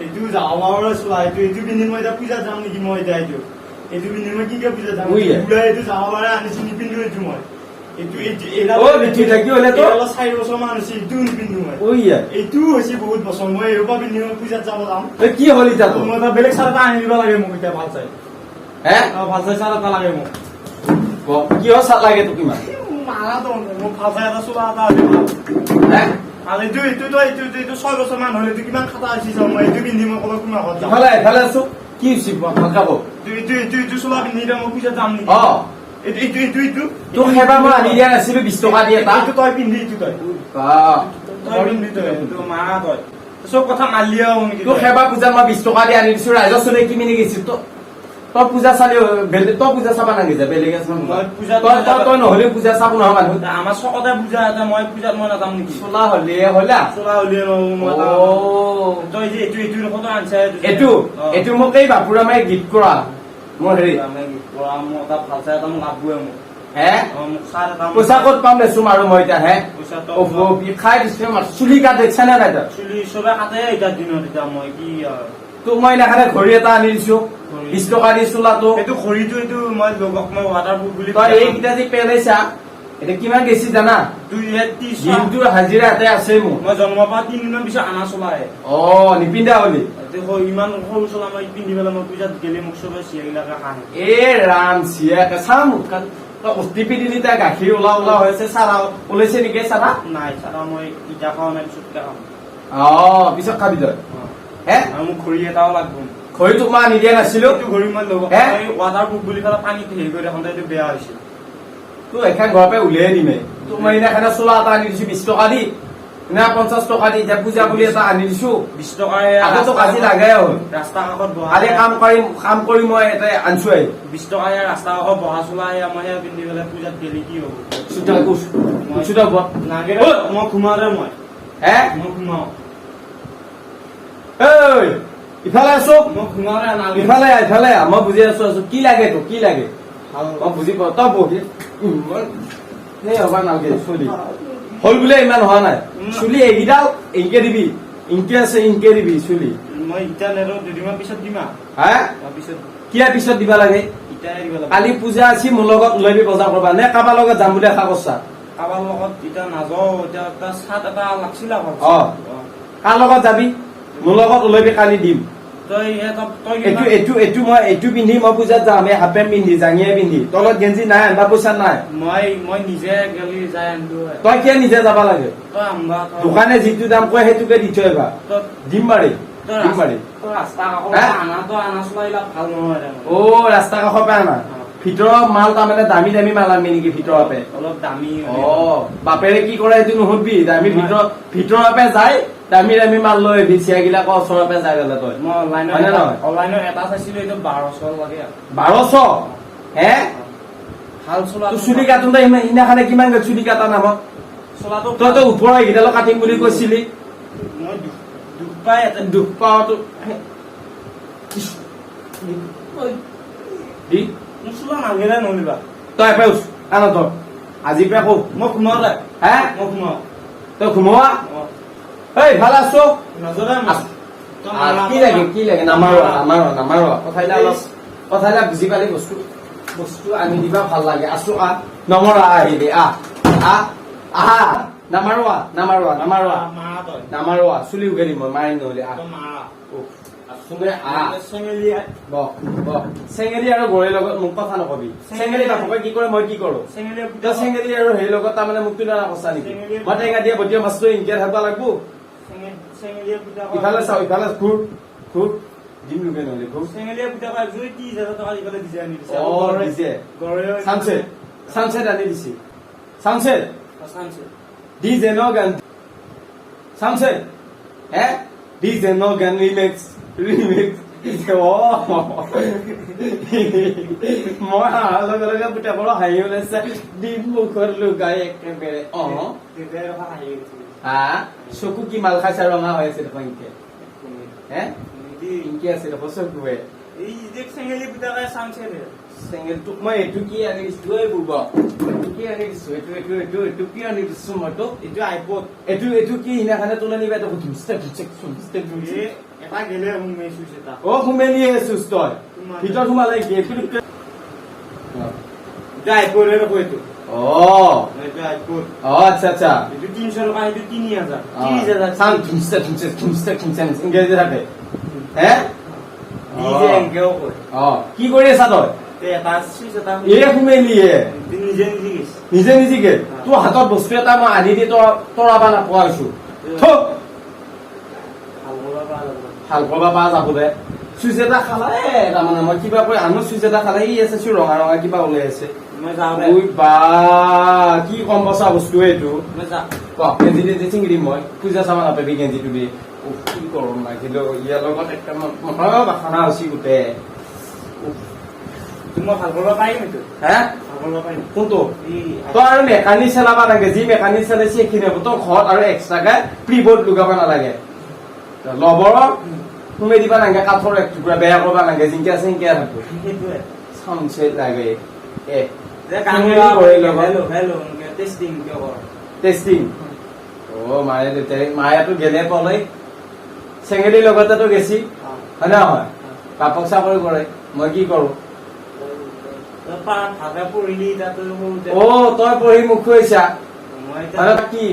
এইটো যাওঁ চোৱা এইটো পিন্ধি মই এতিয়া পূজাত যাম নেকি মই এতিয়া এইটো পিন্ধি মই কি পূজাত যাম এইটো যাব আনিছো নিপিন্ধো এইটো মই এইটো 4 বছৰ মান হৈছে এইটো নিপিন্ধো মই এইটো হৈছে বহুত বছৰ মই এইবাৰ পিন্ধি মই পূজাত যাব যাম কি হ'ল এতিয়া মই এটা বেলেগ চাৰ্ট এটা আনি দিব লাগে মোক এতিয়া ভাল চাই ভাল চাই চাৰ্ট এটা লাগে মোক কিহৰ চাৰ্ট লাগে তোক কিমান মাৰাটো মোক ভাল চাই এটা চোলা এটা আৰু এইটো 6 বছৰ মান হ'লে কিমান খাতা হৈছে মই এইটো পিন্ধি মই ক'ৰবাত কোনোবা ঘৰত যাম এফালে আছো কি হৈছে ভালকাব এইটো চোলা পিন্ধি মই পূজাত যাম নেকি এইটো তোক সেইবাৰ মই আনি দিয়া নাছিলো 20 টকা দি এটা তই পিন্ধি এইটো তই পিন্ধি তই মাৰা তই চব কথা মালিয়া তোক সেইবাৰ পূজাত মই 20 টকা দি আনি দিছো ৰাইজৰ চলে কি মিনি গৈছিল তই পূজা চালি তই পূজা চাবা নাগিছে বেলেগ তই নহলে পূজা চাব নহয় মানুহ আমাৰ চকতে পূজা এটা মই পূজাত মই নাযাম নেকি চোলা হলে হলা তই যে এইটো ফটো আনছা এইটো মোক এই বাপুৰামাই গীত কৰা মোৰ হেৰি মই এটা ভাল চাই এটা মোক লাগবই মোক পইচা ক'ত পাম দেচোন আৰু মই এতিয়া খাই দিছো চুলি কাট দেখছা নে নাই চুলি চবে কাটে এতিয়া দিনত এতিয়া মই কি তোক মই এখানে ঘড়ী এটা আনি দিছো 20 টকা দি চোলাটো এইটো ঘড়ীটো এইটো মই লগক মই ৱাটাৰপ্ৰুফ বুলি তই এইকেইটা যে পেলাইছা এটা কিমান গেছি জানা 230 দিনটোৰ হাজিৰা এতে আছে মোৰ মই জন্ম পৰা 3 দিনৰ পিছত আনা চলাহে নিপিন্ধা হলি ইমান সৰু চলা মই পিন্ধি পেলাই মই পূজাত গেলে মোক চবে চিয়াগিলাকে হাঁহে ৰাম চিয়াকে চাম টিপি দিলি তাই গাখীৰ ওলা হৈছে চাৰা ওলাইছে নেকি চাৰা নাই চাৰা মই ইটা খাওঁ নাই পিছতকে খাওঁ পিছত খাবি তই মোক ঘড়ী এটাও লাগব ঘড়ী তোক মই আনি দিয়া নাছিলো ঘড়ী মই ৱাটাৰপ্ৰুফ বুলি পেলাই পানীত হেৰি কৰি দেখোন এইটো বেয়া হৈছিল তোৰ এখন ঘৰৰ পৰা উলিয়াই দিমে তোক মই এখানে চোলা এটা আনি দিছো 20 টকা দি না 50 টকা দি এতিয়া পূজা বুলি এটা আনি দিছো 20 টকা আজি লাগে ৰাস্তা কাষত বহা কাম কৰি মই এটা আনছো 20 টকা ৰাস্তা কাষত বহা চোলা মই পিন্ধি পেলাই পূজাত গেলি কি হ'ব মই ঘুমাৰে মই ঘুমাও ইফালে আছো মই ঘুমাৰে ইফালে মই বুজি আছো কি লাগে তোক কি লাগে মই বুজি পাওঁ তই বহি সেই হবা নালাগে চলি হল বোলে ইমান হোৱা নাই চুলি এইকেইডাল ইনকে দিবি ইনকে আছে ইনকে দিবি চুলি মই ইটা নেৰো দুদিনমান পিছত দিমা কিয় পিছত দিবা লাগে কালি পূজা আছে মোৰ লগত ওলাবি বজাৰ কৰবা নে কাৰোবাৰ লগত যাম বুলি আশা কৰছা কাৰোবাৰ লগত এতিয়া নাযাওঁ এতিয়া এটা চাট এটা লাগছিল কাৰ লগত যাবি মোৰ লগত ওলাবি কালি দিম এইটো পিন্ধি মই পূজাত যাম এই হাফ পেণ্ট পিন্ধি জাঙিয়া পিন্ধি তলত গেঞ্জি নাই আনবা পইচা নাই মই নিজে গেলি যাই আনিলো তই কিয় নিজে যাবা লাগে দোকানে যিটো দাম কয় সেইটোকে দি থৈ আহিবা দিম বাৰী ৰাস্তা কাষৰ পৰা আনা ভিতৰৰ মাল তাৰমানে দামী মাল আনবি নেকি ভিতৰৰ পৰা অলপ দামী বাপেৰে কি কৰে সেইটো নুশুধবি দামী ভিতৰৰ পৰা যায় দামী মাল লৈ আহিবি চিয়াগিলাকৰ ওচৰৰ পৰা যায় গলে তই মই অনলাইনত এটা চাইছিলো এইটো 1200 লাগে 1200 ভাল চোলা চুলি কাটোতে সিদিনাখনে কিমান গ'ল চুলি কাটা নামত চোলাটো তই ওপৰৰ এইকেইডালো কাটিম বুলি কৈছিলি মই দুখ পাওঁতো চোলা নাগেৰে নলিবা তই এপাই আন তই আজি পৰা কওঁ মই ঘুমাও দে মই ঘুমাও তই ঘুমোৱা এই ভাল আছো কি লাগে নামাৰো কথাবিলাক বুজি পালি বস্তু আনি দিবা ভাল লাগে আছো নমৰা আহিবি আহা নামাৰোৱা চুলি উগাৰি মই মাৰি নহলে চেঙেলি আৰু গৰুৰ লগত মোক কথা নকবি চেঙেলি বাপকে কি কৰে মই কি কৰো চেঙেলি আৰু হেৰি লগত তাৰমানে মোক তুলা কচা নেকি মই টেঙা দিয়া বটিয়া মাছটো ইনকে থাকিব লাগব ইফালে চাও ইফালে ঘূৰ দিম লোকে নহলে ঘূৰ চেঙেলিয়া পুতা পাই জুই 30000 টকা দিবলৈ দিছে আনি দিছে দিছে সানসেট আনি দিছে sunset DJ no gun. Sunset. DJ no gun remix. মই লগে লগে পুতা বড় হাঁহি ওলাইছে ডিম মুখৰ লুগাই একেবাৰে চকু কি মাল খাইছে ৰঙা হৈ আছে দেখোন ইনকে ইনকে আছে দেখো চকুৱে এই যে চেঙেলি পুতাকে চান্সে দে চেঙেল তোক মই এইটো কি আনি দিছো এই বুব এইটো কি আনি দিছো এইটো কি আনি দিছো মই তোক এইটো আইপড এইটো কি সিনাখানে তোলে নিবা তো ষ্টেপ ষ্টেপ এটা গেলে মই চুইছ এটা অ ঘুমেলি আছিস তই ভিতৰত সোমালে কি এইটো আইপডের কইতো অ এটা আইপড আচ্ছা আচ্ছা এইটো 300 টাকা এইটো 3000 30,000 ইংরেজি থাকে হে নিজে এংকেও কই কি কৰি আছা তই তে এটা চুইছ এটা এই ঘুমেলিয়ে নিজে নিজে গেছ নিজে নিজে তোৰ হাতত বস্তু এটা মই আনি দি তৰাবা নাপোৱা হৈছো ভাল কৰবা পা যাব দে চুইচ এটা খালে তাৰমানে মই কিবা কৈ আনো চুইচ এটা খালে ই আছে ৰঙা ৰঙা কিবা ওলাই আছে মই যাওঁ দে ওই বা কি কম বচা বস্তু এইটো মই যা গেঞ্জি দি চিঙি দিম মই পূজা চাব নাপাবি গেঞ্জিটো দি কি কৰোঁ নাই কিন্তু ইয়াৰ লগত একটা বাখানা হৈছি গোটেই তুমি ভাল কৰিব পাৰিম এইটো হে ভাল কৰিব পাৰিম কোনটো এই তই আৰু মেকানিক চলাবা লাগে যি মেকানিক চলাইছে সেইখিনি হ'ব তই ঘৰত আৰু এক্সট্ৰাকে প্ৰিবৰ্ড লগাব নালাগে লবৰ সোমাই দিবা নালাগে কাঠৰ এক টুকুৰা বেয়া কৰিব নালাগে জিংকে আছে সিংকে থাকব সেইটোৱে চামছে লাগে এ যে কামলা কৰি হেল্ল হেল্ল টেস্টিং কিয় কৰ টেস্টিং ও মায়ে দেউতাই মায়েতো গেলে পলাই চেঙেলিৰ লগতেতো গেছি হয় নহয় পাপক চাকৰি কৰে মই কি কৰোঁ ভাগে পঢ়িলি তাতো অ তই পঢ়ি মুখ খুৱাইছা কি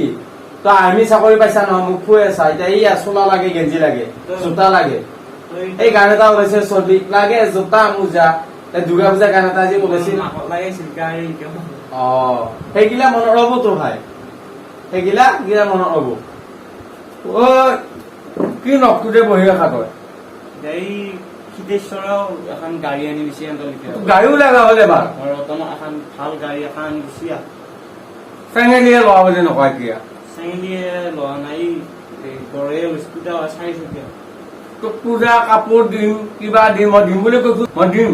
তই আৰ্মি চাকৰি পাইছা নহয় মুখ খুৱাই আছা এতিয়া এই চোলা লাগে গেঞ্জি লাগে জোতা লাগে এই গান এটা ওলাইছে চলি লাগে জোতা মোজা দুৰ্গা পূজা গান এটা আজি ওলাইছিল অ সেইগিলা মনত ৰব তোৰ ভাই সেইগিলা মনত ৰব অ কি নখটোতে বহি ৰখা তই সিদ্ধেশ্বৰেও এখন গাড়ী আনি দিছে গাড়ীও লগা হলে এবাৰ ৰতনক এখন ভাল গাড়ী এখন আনি দিছে চেঙেলিয়ে লোৱা বুলি নকয় কিয়া চেঙেলিয়ে লোৱা নাই গড়ে স্কুটা 400 তোক পূজা কাপোৰ দিম কিবা দিম মই দিম বুলি কৈছো মই দিম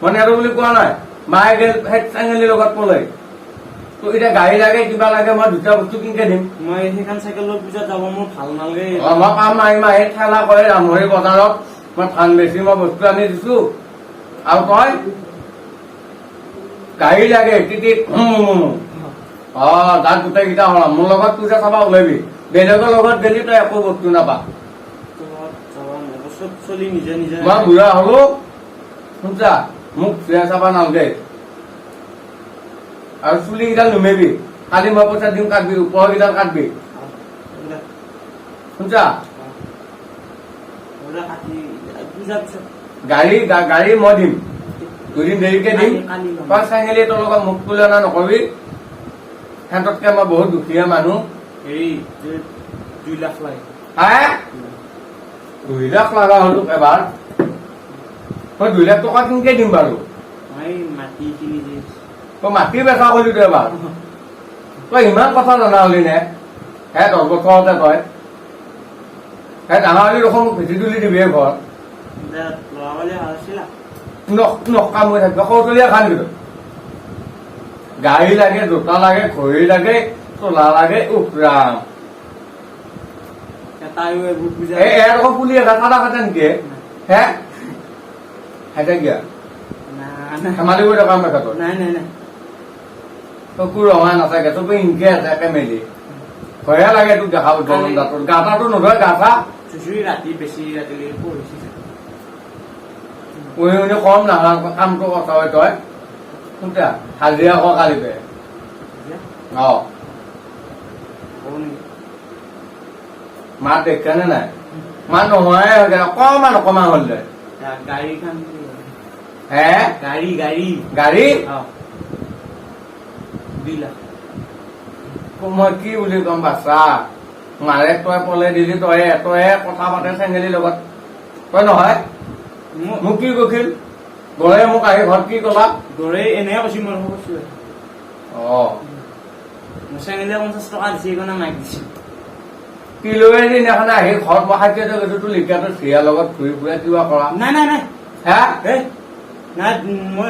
মই নেৰো বুলি কোৱা নাই মায়ে গেল চেঙেলিৰ লগত পলাই তোক এতিয়া গাড়ী লাগে কিবা লাগে মই দুটা বস্তু কিনকে দিম মই সেইখন চাইকেলৰ পূজাত যাব মোৰ ভাল নালাগে মই কাম মাহে ঠেলা কৰে ৰামহৰি বজাৰত মই ধান বেছি মই বস্তু আনি দিছো আৰু তই গাড়ী লাগে টিটিত তাত গোটেইকেইটা হ'ল মোৰ লগত পূজা চাবা ওলাবি বেলেগৰ লগত গেলি তই একো বস্তু নাপা চলি নিজে নিজে মই বুঢ়া হলো শুনছা মোক পূজা চাবা নালাগে আৰু চুলি কেইডাল নুমেবি কালি মই পইচা দিম কাটবি ওপৰ কেইডাল কাটবি শুনছা গাড়ী মই দিম দুদিন দেৰিকে দিম তই চেঙেলি তোৰ লগত মুখ তুলনা নকবি সিহঁততকে মই বহুত দুখীয়া মানুহ হেৰি 2 লাখ লাগে 2 লাখ লগা হল এবাৰ মই 2 লাখ টকা কিনকে দিম বাৰু মাটি কিনি তই মাটি বেচা কৰিলি তই এবাৰ তই ইমান কথা জনা হলি নে 10 বছৰতে তই ডাঙৰ হলি দেখোন ভেটি তুলি দিবি ঘৰ নকাম হৈ থাকিব কৌতলীয়া খান কিন্তু গাড়ী লাগে জোতা লাগে ঘড়ী লাগে চোলা লাগে উফৰাম এৰকম পুলি খাতা খাতে নেকি হে খাইতে গিয়া ধেমালি কৰি থকা মেঘাটো নাই নাই নাই চকু ৰঙা নাথাকে চবে ইনকে আছে মেলি ভয়ে লাগে তোক দেখাব গাটাটো নধৰে গাটা ৰাতি বেছি ৰাতিলৈকে পঢ়িছে পঢ়ি শুনি কম ডাঙৰ কামটো কথা হয় তই শুনতা হাজিৰা ক কালিবে মা দেখে নাই মা নহয় অকমান অকমান হল দে গাড়ীখন হে গাড়ী গাড়ী গাড়ী 2 লাখ মই কি বুলি কম বাচ্চা মাৰে তই পলে দিলি তই কথা পাতে চেঙেলিৰ লগত তই নহয় মোক কি কৈছিল গড়ে মোক আহি ঘৰত কি কলা গড়ে এনেহে কৈছি মই কৈছো চেঙেলিয়ে 50 টকা দিছে এইকাৰণে মাইক দিছে কিলোৱে দিনাখনে আহি ঘৰত বহাইছে গৈছো তোৰ লিখিয়াটো চিৰিয়াৰ লগত ঘূৰি ফুৰে কিবা কৰা নাই নাই নাই হে নাই মই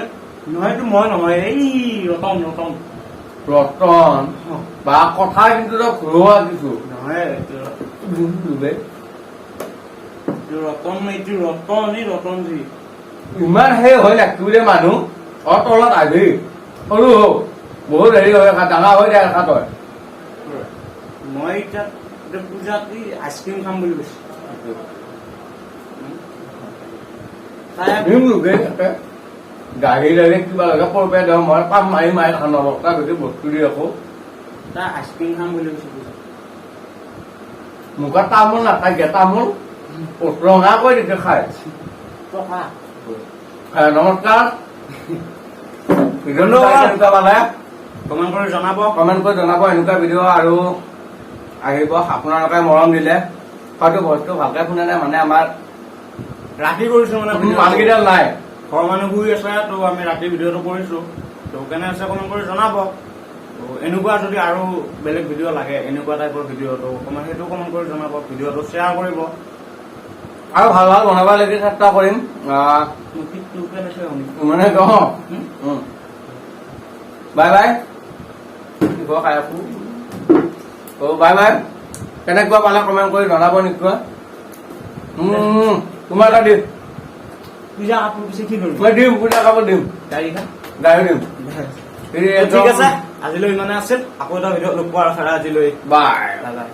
নহয়তো মই নহয় এই ৰতন ৰতন ৰতন বা কথা কিন্তু তই ঘৰুৱা দিছো নহয় ৰতন এইটো ৰতন এই ৰতনজি ইমান সেই হৈ নাকিলে মানুহ তলত আহি সৰু হওক বহুত হেৰি হয় ডাঙৰ হৈ যায় খাত হয় মই এতিয়া পূজাত আইচক্ৰীম খাম বুলি কৈছো দিম লোকে থাকে গাড়ী লাগে কিবা লাগে পৰপে দিওঁ মই পাম মাৰি মাৰি খান তাৰ গোটেই বস্তু দি আকৌ তাই আইচক্ৰীম খাম বুলি কৈছো মুখত তামোল নাথাকে তামোল ৰঙা কৰি দিছে খাই টকা নমস্কাৰ ভিডিঅ'টো এনেকুৱা পালে কমেণ্ট কৰি জনাব এনেকুৱা ভিডিঅ' আৰু আহিব আপোনালোকে মৰম দিলে হয়তো বস্তু ভালকে শুনে নাই মানে আমাৰ ৰাতি কৰিছো মানে মানুহকেইডাল নাই ঘৰৰ মানুহ শুই আছে তো আমি ৰাতি ভিডিঅ'টো কৰিছো তো কেনে আছে কমেণ্ট কৰি জনাব তো এনেকুৱা যদি আৰু বেলেগ ভিডিঅ' লাগে এনেকুৱা টাইপৰ ভিডিঅ'টো অকণমান সেইটো কমেণ্ট কৰি জনাব ভিডিঅ'টো শ্বেয়াৰ কৰিব আৰু ভাল ভাল বনাব লাগি চেষ্টা কৰিম মানে কওঁ বাই বাই খাই আছো বাই বাই কেনেকুৱা পালে কমেণ্ট কৰি জনাব নিশ্চয় তোমাৰ এটা দিম পূজা কাপোৰ পিছে কি কৰিম মই দিম পূজা কাপোৰ দিম গাড়ী দিম ঠিক আছে আজিলৈ ইমানে আছিল আকৌ এটা ভিডিঅ' লগ পোৱাৰ আশা আজিলৈ বাই বাই